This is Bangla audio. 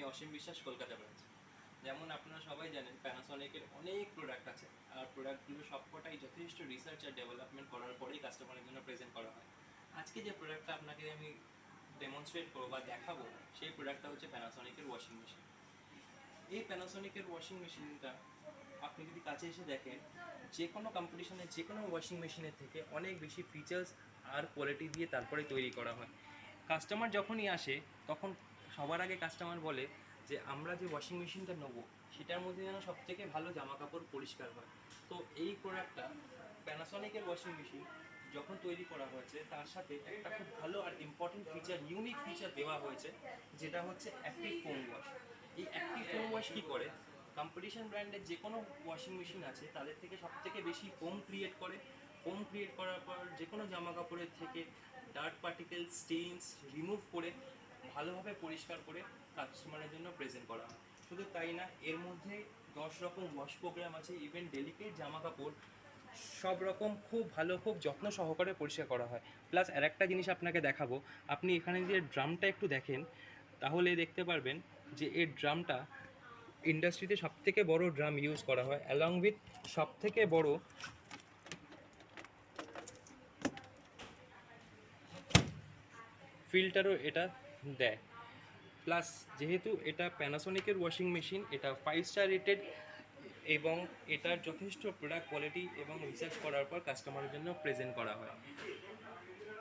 অসীম বিশ্বাস কলকাতা ব্রাঞ্চ। যেমন আপনারা সবাই জানেন প্যানাসনিকের অনেক প্রোডাক্ট আছে, আর প্রোডাক্টগুলো সবকটাই যথেষ্ট রিসার্চ আর ডেভেলপমেন্ট করার পরেই কাস্টমারের জন্য প্রেজেন্ট করা হয়। আজকে যে প্রোডাক্টটা আপনাকে আমি ডেমনস্ট্রেট করবো বা দেখাবো, সেই প্রোডাক্টটা হচ্ছে প্যানাসনিকের ওয়াশিং মেশিন। এই প্যানাসনিকের ওয়াশিং মেশিনটা আপনি যদি কাছে এসে দেখেন, যে কোনো কম্পিটিশনের যে কোনো ওয়াশিং মেশিনের থেকে অনেক বেশি ফিচার্স আর কোয়ালিটি দিয়ে তারপরে তৈরি করা হয়। কাস্টমার যখনই আসে তখন সবার আগে কাস্টমার বলে যে আমরা যে ওয়াশিং মেশিনটা নেবো সেটার মধ্যে যেন সবথেকে ভালো জামা কাপড় পরিষ্কার হয়। তো এই প্রোডাক্টটা প্যানাসনিকের ওয়াশিং মেশিন যখন তৈরি করা হয়েছে তার সাথে একটা খুব ভালো আর ইম্পর্টেন্ট ফিচার, ইউনিক ফিচার দেওয়া হয়েছে, যেটা হচ্ছে অ্যাক্টিভ ফোম ওয়াশ। এই অ্যাক্টিভ ফোম ওয়াশ কী করে, কম্পিটিশন ব্র্যান্ডের যে কোনো ওয়াশিং মেশিন আছে তাদের থেকে সবথেকে বেশি ফোম ক্রিয়েট করে। ফোম ক্রিয়েট করার পর যে কোনো জামা কাপড়ের থেকে ডার্ট পার্টিকেল স্টেইনস রিমুভ করে ভালোভাবে পরিষ্কার করে কাস্টমারের জন্য প্রেজেন্ট করা হয়। শুধু তাই না, এর মধ্যে 10 রকম ওয়াশ প্রোগ্রাম আছে। ইভেন ডেলিকেট জামা কাপড় সব রকম খুব ভালো, খুব যত্ন সহকারে পরিষ্কার করা হয়। প্লাস আর একটা জিনিস আপনাকে দেখাবো, আপনি এখানে যে ড্রামটা একটু দেখেন তাহলে দেখতে পারবেন যে এর ড্রামটা ইন্ডাস্ট্রিতে সবথেকে বড় ড্রাম ইউজ করা হয়, অ্যালং উইথ সবথেকে বড় ফিল্টারও এটা দেয়। প্লাস যেহেতু এটা প্যানাসোনিকের ওয়াশিং মেশিন, এটা 5 স্টার রেটেড এবং এটার যথেষ্ট প্রোডাক্ট কোয়ালিটি এবং রিসার্চ করার পর কাস্টমারের জন্য প্রেজেন্ট করা হয়।